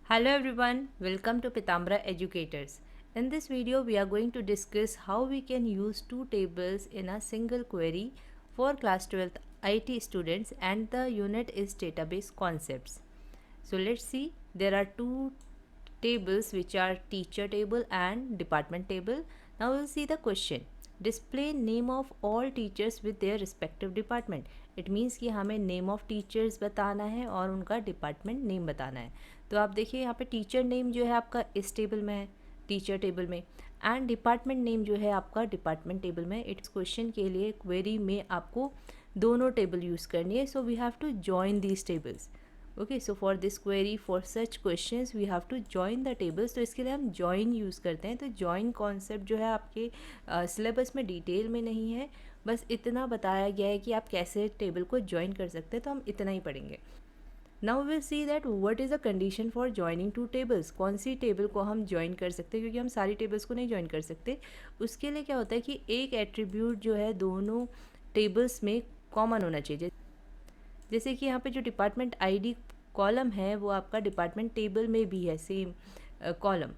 Hello everyone, welcome to Pitambra Educators. In this video, we are going to discuss how we can use two tables in a single query for class 12th IT students, and the unit is database concepts. So let's see, there are two tables which are teacher table and department table. Now we'll see the question. Display name of all teachers with their respective department. It means कि हमें name of teachers बताना है और उनका department name बताना है. तो आप देखिए यहाँ पे टीचर नेम जो है आपका इस टेबल में है, टीचर टेबल में, एंड डिपार्टमेंट नेम जो है आपका डिपार्टमेंट टेबल में. इट्स क्वेश्चन के लिए क्वेरी में आपको दोनों टेबल यूज़ करनी है. So we have to join these tables. Okay, so for this query, for such questions we have to join the tables. तो इसके लिए हम जॉइन यूज़ करते हैं. तो जॉइन कॉन्सेप्ट जो है आपके सिलेबस में डिटेल में नहीं है, बस इतना बताया गया है कि आप कैसे टेबल को ज्वाइन कर सकते हैं. तो हम इतना ही पढ़ेंगे. Now will see that what is the condition for joining two tables. कौन सी टेबल को हम ज्वाइन कर सकते हैं, क्योंकि हम सारी टेबल्स को नहीं ज्वाइन कर सकते. उसके लिए क्या होता है कि एक एट्रीब्यूट जो है दोनों टेबल्स में कॉमन होना चाहिए. जैसे कि यहाँ पे जो डिपार्टमेंट आईडी कॉलम है वो आपका डिपार्टमेंट टेबल में भी है, same column.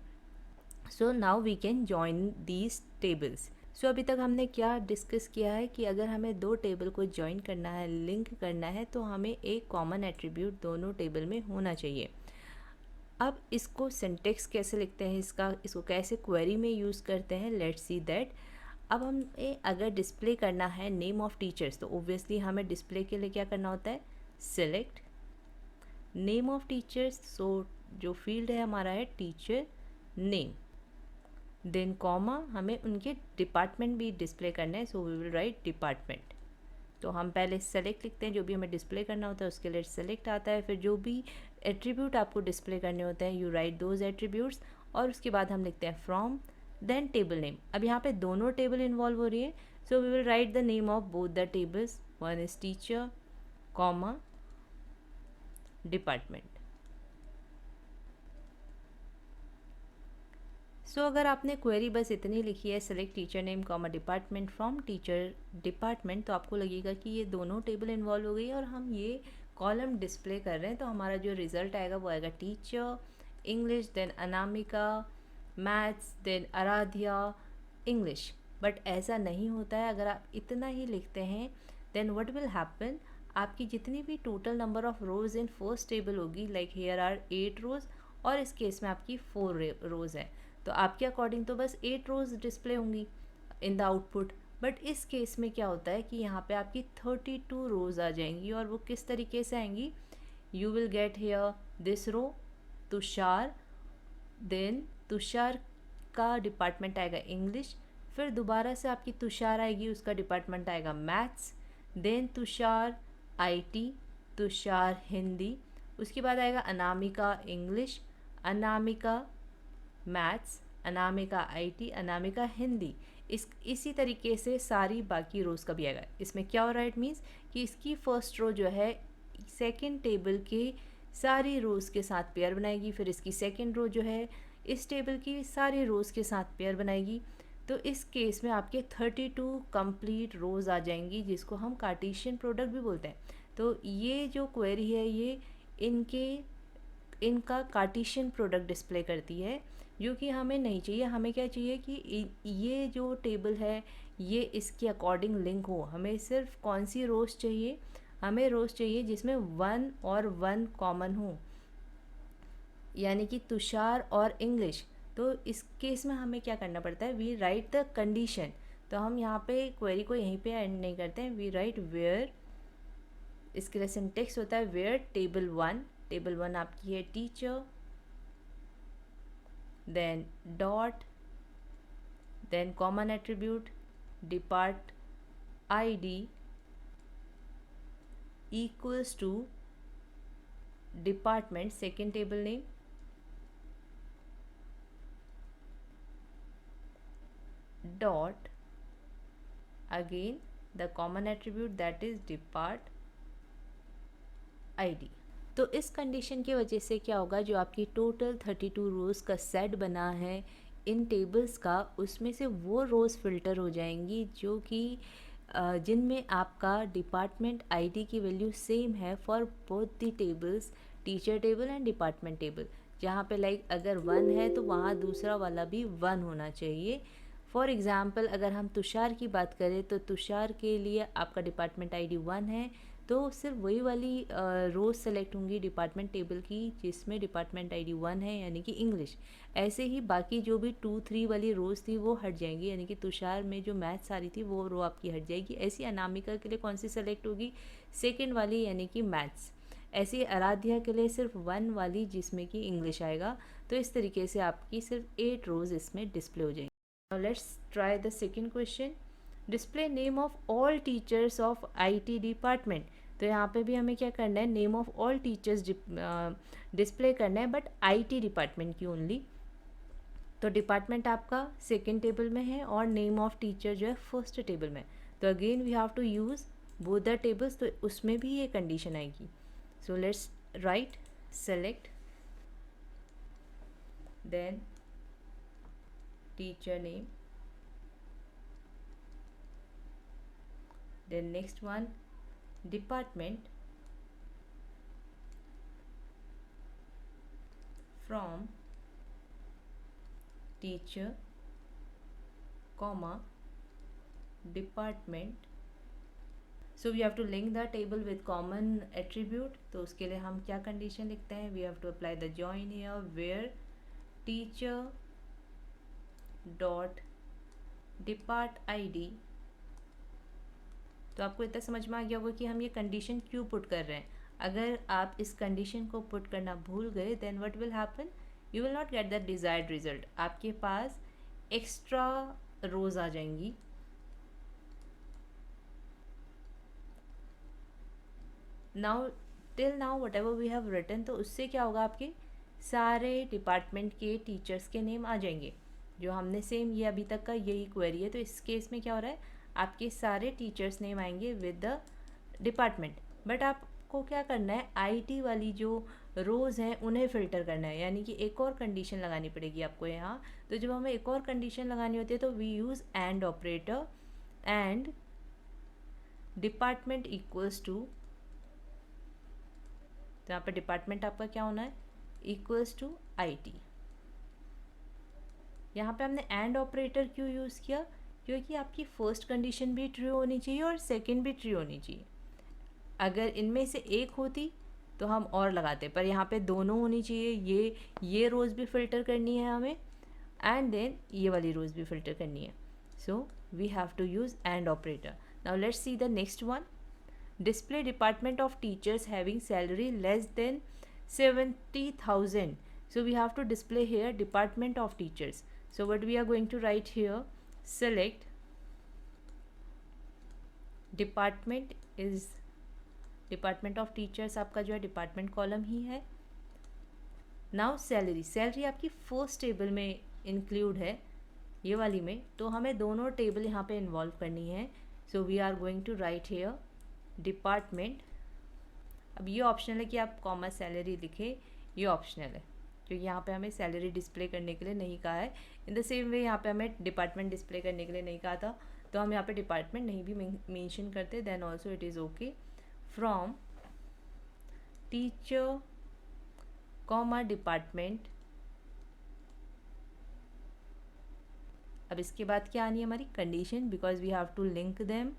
So now we can join these tables. सो अभी तक हमने क्या डिस्कस किया है कि अगर हमें दो टेबल को ज्वाइन करना है, लिंक करना है, तो हमें एक कॉमन एट्रीब्यूट दोनों टेबल में होना चाहिए. अब इसको सिंटेक्स कैसे लिखते हैं, इसको कैसे क्वेरी में यूज़ करते हैं, लेट्स सी दैट. अब हमें अगर डिस्प्ले करना है नेम ऑफ टीचर्स, तो ओब्वियसली हमें डिस्प्ले के लिए क्या करना होता है, सिलेक्ट नेम ऑफ टीचर्स. सो जो फील्ड है हमारा है टीचर नेम, देन कॉमा, हमें उनके डिपार्टमेंट भी डिस्प्ले करना है. So we will write department. तो हम पहले सेलेक्ट लिखते हैं, जो भी हमें डिस्प्ले करना होता है उसके लिए सेलेक्ट आता है. फिर जो भी एट्रीब्यूट आपको डिस्प्ले करने होते हैं, यू राइट दोज एट्रीब्यूट्स. और उसके बाद हम लिखते हैं फ्रॉम, देन टेबल नेम. अब यहाँ पे दोनों टेबल इन्वॉल्व हो रही है. So we will write the name of both the tables. One is teacher comma department. So अगर आपने क्वेरी बस इतनी लिखी है, select teacher name comma department from teacher department, तो आपको लगेगा कि ये दोनों टेबल इन्वॉल्व हो गई और हम ये कॉलम डिस्प्ले कर रहे हैं. तो हमारा जो रिज़ल्ट आएगा वो आएगा teacher English, then Anamika maths, then Aradhya English. But ऐसा नहीं होता है. अगर आप इतना ही लिखते हैं, देन व्हाट विल हैपन, आपकी जितनी भी total number of rows in first table होगी, लाइक हेयर आर 8 रोज़ और इस केस में आपकी 4 रोज़ है, तो आपके अकॉर्डिंग तो बस 8 रोज़ डिस्प्ले होंगी इन द आउटपुट. बट इस केस में क्या होता है कि यहाँ पे आपकी 32 रोज़ आ जाएंगी. और वो किस तरीके से आएंगी, you will get here this row Tushar, then Tushar का डिपार्टमेंट आएगा इंग्लिश, फिर दोबारा से आपकी तुषार आएगी, उसका डिपार्टमेंट आएगा maths, then Tushar IT, Tushar Hindi, उसके बाद आएगा Anamika English, Anamika maths, Anamika IT, Anamika Hindi. इसी तरीके से सारी बाकी रोज़ का भी आएगा. इसमें क्या हो रहा है, इट मीन्स कि इसकी फर्स्ट रो जो है सेकंड टेबल के सारी रोज़ के साथ पेयर बनाएगी, फिर इसकी सेकंड रो जो है इस टेबल की सारी रोज़ के साथ पेयर बनाएगी. तो इस केस में आपके 32 कंप्लीट रोज़ आ जाएंगी, जिसको हम कार्टेशियन प्रोडक्ट भी बोलते हैं. तो ये जो क्वेरी है ये इनका कार्टेशियन प्रोडक्ट डिस्प्ले करती है, जो कि हमें नहीं चाहिए. हमें क्या चाहिए कि ये जो टेबल है ये इसके अकॉर्डिंग लिंक हो. हमें सिर्फ कौन सी रोज़ चाहिए, हमें रोज़ चाहिए जिसमें 1 और 1 कॉमन हो, यानी कि तुषार और इंग्लिश. तो इस केस में हमें क्या करना पड़ता है, वी राइट द कंडीशन. तो हम यहाँ पे क्वेरी को यहीं पे एंड नहीं करते हैं, वी राइट वेयर. इसके लिए सिंटेक्स होता है वेयर टेबल 1. टेबल 1 आपकी है teacher, then dot, then common attribute depart id equals to department second table name, dot again the common attribute that is depart id. तो इस कंडीशन की वजह से क्या होगा, जो आपकी टोटल 32 रोज़ का सेट बना है इन टेबल्स का, उसमें से वो रोज़ फ़िल्टर हो जाएंगी जो कि जिनमें आपका डिपार्टमेंट आईडी की वैल्यू सेम है for both the tables, teacher table and department table. जहाँ पे लाइक अगर 1 है तो वहाँ दूसरा वाला भी 1 होना चाहिए। फॉर एग्ज़ाम्पल अगर हम तुषार की बात करें तो तुषार के लिए आपका डिपार्टमेंट आईडी 1 है, तो सिर्फ वही वाली रोज़ सेलेक्ट होंगी डिपार्टमेंट टेबल की जिसमें डिपार्टमेंट आईडी 1 है, यानी कि इंग्लिश। ऐसे ही बाकी जो भी 2-3 वाली रोज़ थी वो हट जाएंगी, यानी कि तुषार में जो मैथ्स आ रही थी वो रो आपकी हट जाएगी। ऐसी अनामिका के लिए कौन सी सेलेक्ट होगी? सेकेंड वाली, यानी कि मैथ्स। ऐसी आराध्या के लिए सिर्फ 1 वाली जिसमें कि इंग्लिश आएगा। तो इस तरीके से आपकी सिर्फ 8 रोज़ इसमें डिस्प्ले हो जाएंगी। Now let's try the second question. Display name of all teachers of IT department. तो यहाँ पे भी हमें क्या करना है, name of all teachers display करना है, बट IT डिपार्टमेंट की ओनली। तो डिपार्टमेंट आपका सेकेंड टेबल में है और नेम ऑफ टीचर जो है फर्स्ट टेबल में। तो again we have to use both the tables, तो उसमें भी ये कंडीशन आएगी। So let's write select then teacher name, then next one department, from teacher comma department. So we have to link the table with common attribute. तो उसके लिए हम क्या कंडीशन लिखते हैं? We have to apply the join here where teacher dot depart ID. तो आपको इतना समझ में आ गया होगा कि हम ये कंडीशन क्यों पुट कर रहे हैं। अगर आप इस कंडीशन को पुट करना भूल गए then what will happen, you will not get the desired result. आपके पास एक्स्ट्रा रोज आ जाएंगी। Now till now whatever we have written, तो उससे क्या होगा, आपके सारे डिपार्टमेंट के टीचर्स के नेम आ जाएंगे। जो हमने सेम ये अभी तक का यही क्वेरी है, तो इस केस में क्या हो रहा है, आपके सारे टीचर्स नेम आएंगे विद द डिपार्टमेंट। बट आपको क्या करना है, आईटी वाली जो रोज़ हैं उन्हें फ़िल्टर करना है, यानी कि एक और कंडीशन लगानी पड़ेगी आपको यहाँ। तो जब हमें एक और कंडीशन लगानी होती है तो we use and operator, and department equals to, तो यहाँ पर डिपार्टमेंट आपका क्या होना है, इक्वल्स टू आईटी। यहाँ पे हमने एंड ऑपरेटर क्यों यूज़ किया, क्योंकि आपकी फर्स्ट कंडीशन भी ट्रू होनी चाहिए और सेकंड भी ट्रू होनी चाहिए। अगर इनमें से एक होती तो हम और लगाते, पर यहाँ पे दोनों होनी चाहिए। ये रोज़ भी फ़िल्टर करनी है हमें, एंड देन ये वाली रोज़ भी फ़िल्टर करनी है। So we have to use and operator. Now let's see the next one. Display department of teachers having salary less than 70,000. So we have to display here department of teachers. So what we are going to write here, select department is department of teachers, आपका जो है department column ही है। Now salary, salary आपकी first table में include है, ये वाली में, तो हमें दोनों टेबल यहाँ पे इन्वॉल्व करनी है। So we are going to write here department. अब ये ऑप्शनल है कि आप कॉमा सैलरी लिखें, ये ऑप्शनल है क्योंकि यहाँ पे हमें सैलरी डिस्प्ले करने के लिए नहीं कहा है। इन द सेम वे यहाँ पे हमें डिपार्टमेंट डिस्प्ले करने के लिए नहीं कहा था, तो हम यहाँ पे डिपार्टमेंट नहीं भी मेंशन करते, then also it is okay. From teacher comma department. अब इसके बाद क्या आनी है हमारी condition, because we have to link them,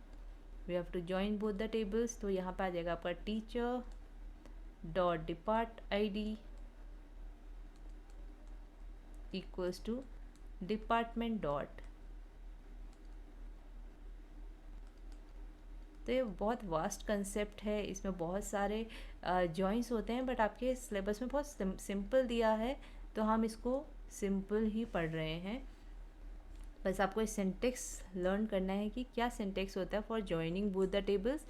we have to join both the tables. तो यहाँ पे आ जाएगा आपका teacher dot depart ID equals to department dot. तो ये बहुत वास्ट कंसेप्ट है, इसमें बहुत सारे जॉइंट्स होते हैं, बट आपके सिलेबस में बहुत सिंपल दिया है तो हम इसको सिंपल ही पढ़ रहे हैं। बस आपको इस सिंटेक्स लर्न करना है कि क्या सिंटेक्स होता है for joining both the tables.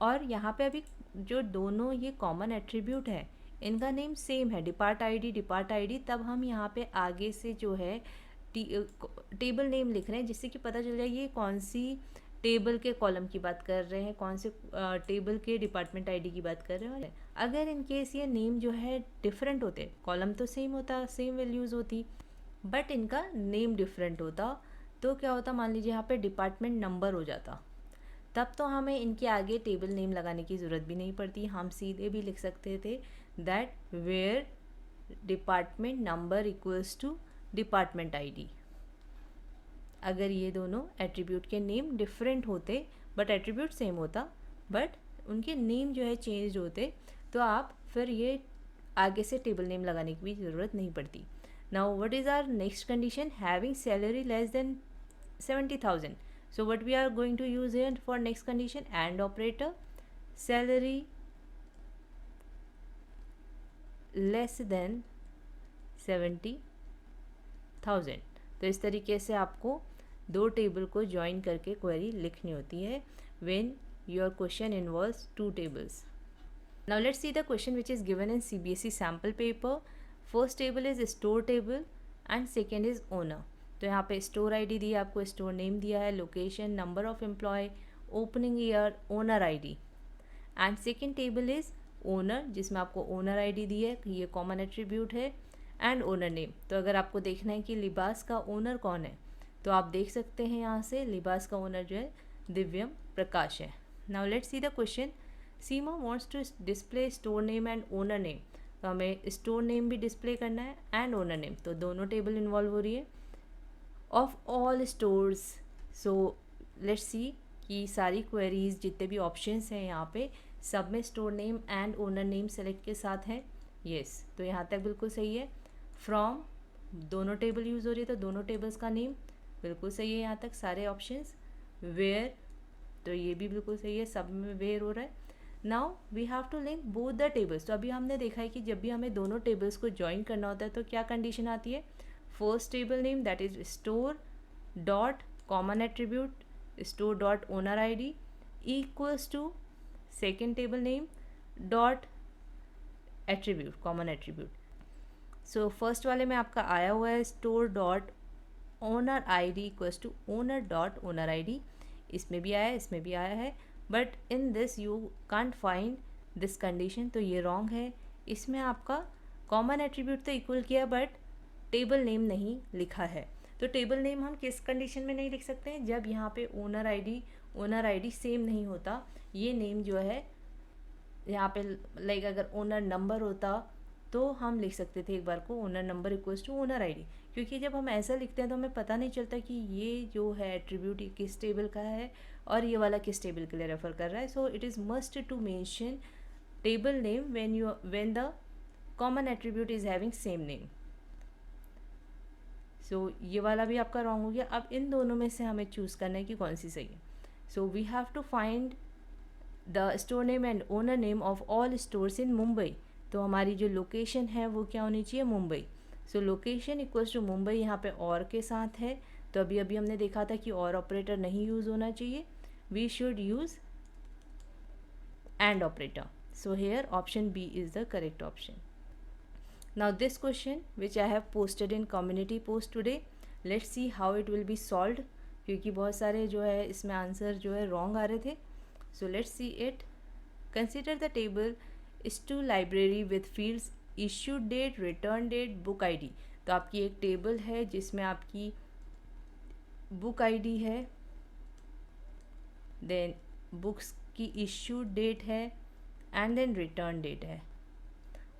और यहाँ पे अभी जो दोनों ये कॉमन एट्रीब्यूट है इनका नेम सेम है, डिपार्ट आईडी। तब हम यहाँ पे आगे से जो है टेबल नेम लिख रहे हैं, जिससे कि पता चल जाए ये कौन सी टेबल के कॉलम की बात कर रहे हैं, कौन से टेबल के डिपार्टमेंट आईडी की बात कर रहे हैं। अगर इन केस ये नेम जो है डिफरेंट होते, कॉलम तो सेम होता, सेम वैल्यूज़ होती, बट इनका नेम डिफरेंट होता, तो क्या होता, मान लीजिए यहाँ पे डिपार्टमेंट नंबर हो जाता, तब तो हमें इनके आगे टेबल नेम लगाने की ज़रूरत भी नहीं पड़ती। हम सीधे भी लिख सकते थे that where department number equals to department ID. अगर ये दोनों एट्रीब्यूट के नेम डिफरेंट होते बट एट्रीब्यूट सेम होता, बट उनके नेम जो है चेंज होते, तो आप फिर ये आगे से टेबल नेम लगाने की भी ज़रूरत नहीं पड़ती। Now what is our next condition? Having salary less than 70,000. So what we are going to use here for next condition? AND operator. Salary less than 70,000. तो इस तरीके से आपको दो टेबल को ज्वाइन करके क्वेरी लिखनी होती है when your question involves two tables. Now let's see the question which is given in CBSE sample paper. First table is store table and second is owner. तो यहाँ पे स्टोर आईडी दी है आपको, स्टोर नेम दिया है, location, number of employ, opening year, owner ID. And second table is owner, जिसमें आपको ओनर आईडी दी है, ये कॉमन एट्रीब्यूट है, एंड ओनर नेम। तो अगर आपको देखना है कि लिबास का ओनर कौन है, तो आप देख सकते हैं यहाँ से लिबास का ओनर जो है दिव्यम प्रकाश है। Now let's see the question. Seema wants to display store name and owner name. तो हमें स्टोर नेम भी डिस्प्ले करना है एंड ओनर नेम, तो दोनों टेबल इन्वॉल्व हो रही है of all stores. So let's see कि सारी क्वेरीज जितने भी ऑप्शंस हैं यहाँ पे सब में store name and owner name select के साथ है। येस, तो यहाँ तक बिल्कुल सही है। फ्रॉम दोनों टेबल यूज़ हो रही है, तो दोनों टेबल्स का नेम बिल्कुल सही है यहाँ तक सारे ऑप्शंस। वेयर, तो ये भी बिल्कुल सही है, सब में वेयर हो रहा है। Now we have to link both the tables. तो अभी हमने देखा है कि जब भी हमें दोनों टेबल्स को ज्वाइन करना होता है तो क्या कंडीशन आती है? First table name that is store dot common attribute store dot owner ID equals to second table name dot attribute common attribute. So first वाले में आपका आया हुआ है store dot owner ID equals to owner dot owner ID. इसमें भी आया है, इसमें भी आया है, but in this you can't find this condition, तो ये रॉन्ग है। इसमें आपका कॉमन एट्रीब्यूट तो इक्वल किया बट टेबल नेम नहीं लिखा है। तो टेबल नेम हम किस कंडीशन में नहीं लिख सकते हैं? जब यहाँ पे ओनर आईडी सेम नहीं होता। ये नेम जो है यहाँ पे लाइक अगर ओनर नंबर होता तो हम लिख सकते थे एक बार को owner number equals to owner ID, क्योंकि जब हम ऐसा लिखते हैं तो हमें पता नहीं चलता कि ये जो है एट्रीब्यूट किस टेबल का है और ये वाला किस टेबल के लिए रेफर कर रहा है। So it is must to mention table name when the common attribute is having same name. So ये वाला भी आपका रॉन्ग हो गया। अब इन दोनों में से हमें चूज़ करना है कि कौन सी सही है। So we have to find the store name and owner name of all stores in Mumbai. तो हमारी जो लोकेशन है वो क्या होनी चाहिए? Mumbai. So location equals to Mumbai यहाँ पे और के साथ है, तो अभी हमने देखा था कि और ऑपरेटर नहीं यूज़ होना चाहिए, we should use and operator. So here option B is the correct option. Now this question which I have posted in community post today, let's see how it will be solved, क्योंकि बहुत सारे जो है इसमें answer जो है wrong आ रहे थे। So let's see it. Consider the table is to library with fields issue date, return date, book ID. तो आपकी एक टेबल है जिसमें आपकी बुक आईडी है, देन बुक्स की इश्यू डेट है एंड देन रिटर्न डेट है।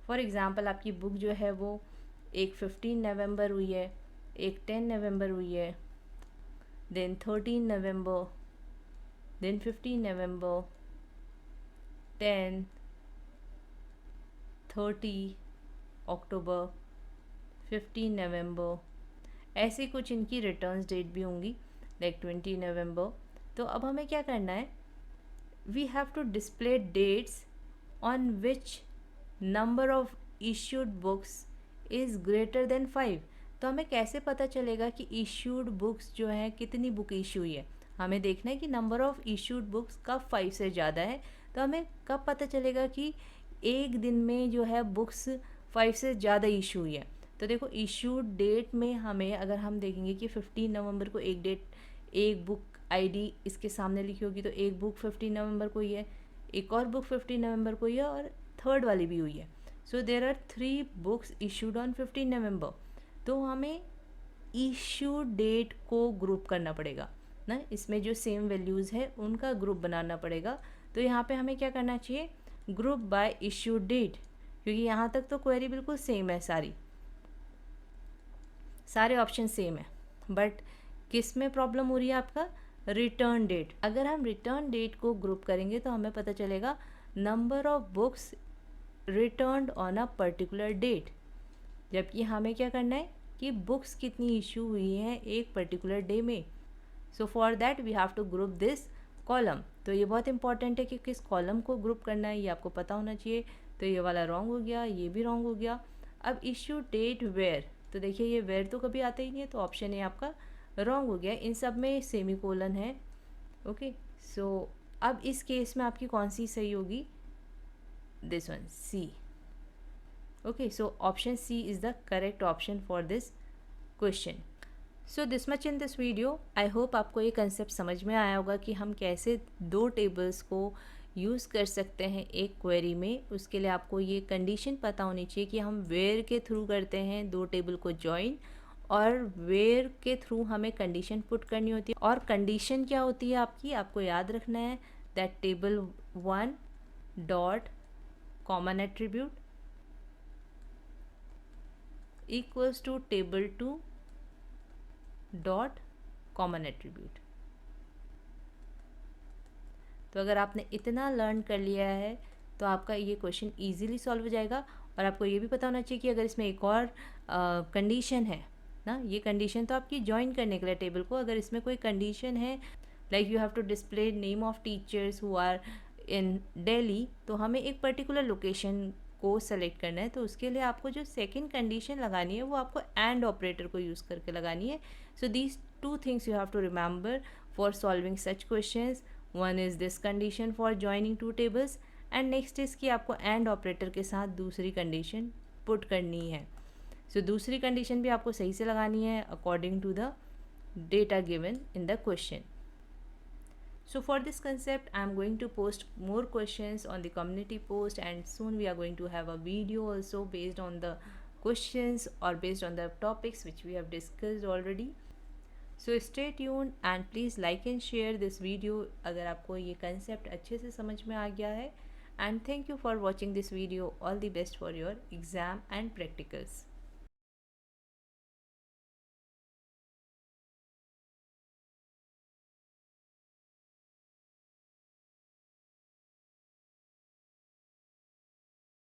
फॉर एग्ज़ाम्पल आपकी बुक जो है वो एक 15 नवंबर हुई है, एक 10 नवंबर हुई है, देन 13 नवंबर, देन 15 नवंबर, 10, 30 अक्टूबर, 15 नवंबर, ऐसे कुछ इनकी रिटर्न्स डेट भी होंगी लाइक 20 नवंबर। तो अब हमें क्या करना है? We have to display dates on which number of issued books is greater than 5। तो हमें कैसे पता चलेगा कि इश्यूड बुक्स जो है कितनी बुक इशू हुई है? हमें देखना है कि नंबर ऑफ इश्यूड बुक्स कब 5 से ज़्यादा है। तो हमें कब पता चलेगा कि एक दिन में जो है बुक्स 5 से ज़्यादा इशू हुई है? तो देखो इशूड डेट में हमें अगर हम देखेंगे कि 15 नवंबर को एक बुक आईडी इसके सामने लिखी होगी, तो एक बुक 15 नवंबर को ही है, एक और बुक 15 नवंबर को ही है और थर्ड वाली भी हुई है। So there are 3 books issued on 15 November. तो हमें इशू डेट को ग्रुप करना पड़ेगा ना, इसमें जो सेम वैल्यूज़ है उनका ग्रुप बनाना पड़ेगा। तो यहाँ पे हमें क्या करना चाहिए? Group by issue date. क्योंकि यहाँ तक तो क्वेरी बिल्कुल सेम है, सारे ऑप्शन सेम है, बट किस में प्रॉब्लम हो रही है आपका, रिटर्न डेट। अगर हम रिटर्न डेट को ग्रुप करेंगे तो हमें पता चलेगा number of books returned on a particular date, जबकि हमें क्या करना है कि बुक्स कितनी इशू हुई हैं एक पर्टिकुलर डे में। So for that we have to group this column. तो ये बहुत इंपॉर्टेंट है कि किस कॉलम को ग्रुप करना है, ये आपको पता होना चाहिए। तो ये वाला रॉन्ग हो गया, ये भी रॉन्ग हो गया। अब इशू डेट वेयर, तो देखिए ये वेयर तो कभी आता ही नहीं है, तो ऑप्शन ए आपका रॉन्ग हो गया। इन सब में सेमी कोलन है। ओके, सो अब इस केस में आपकी कौन सी सही होगी, this one, C. Okay, so option C is the correct option for this question. So this much in this video. I hope आपको ये कंसेप्ट समझ में आया होगा कि हम कैसे दो टेबल्स को यूज़ कर सकते हैं एक क्वेरी में। उसके लिए आपको ये कंडीशन पता होनी चाहिए कि हम वेयर के थ्रू करते हैं दो टेबल को जॉइन, और वेयर के थ्रू हमें कंडीशन पुट करनी होती है। और कंडीशन क्या होती है आपकी, आपको याद रखना है that table 1 dot common attribute equals to table 2 dot common attribute. तो अगर आपने इतना लर्न कर लिया है तो आपका ये क्वेश्चन इजीली सॉल्व हो जाएगा। और आपको ये भी पता होना चाहिए कि अगर इसमें एक और कंडीशन है ना, ये कंडीशन तो आपकी ज्वाइन करने के लिए टेबल को, अगर इसमें कोई कंडीशन है like you have to display name of teachers who are in Delhi, तो हमें एक पर्टिकुलर लोकेशन को सेलेक्ट करना है। तो उसके लिए आपको जो सेकंड कंडीशन लगानी है वो आपको एंड ऑपरेटर को यूज़ करके लगानी है। So these two things you have to remember for solving such questions. One is this condition for joining two tables, and next is कि आपको एंड ऑपरेटर के साथ दूसरी कंडीशन पुट करनी है। सो दूसरी कंडीशन भी आपको सही से लगानी है according to the data given in the question. So for this concept, I am going to post more questions on the community post, and soon we are going to have a video also based on the questions or based on the topics which we have discussed already. So stay tuned and please like and share this video अगर आपको ये concept अच्छे से समझ में आ गया है. And thank you for watching this video. All the best for your exam and practicals.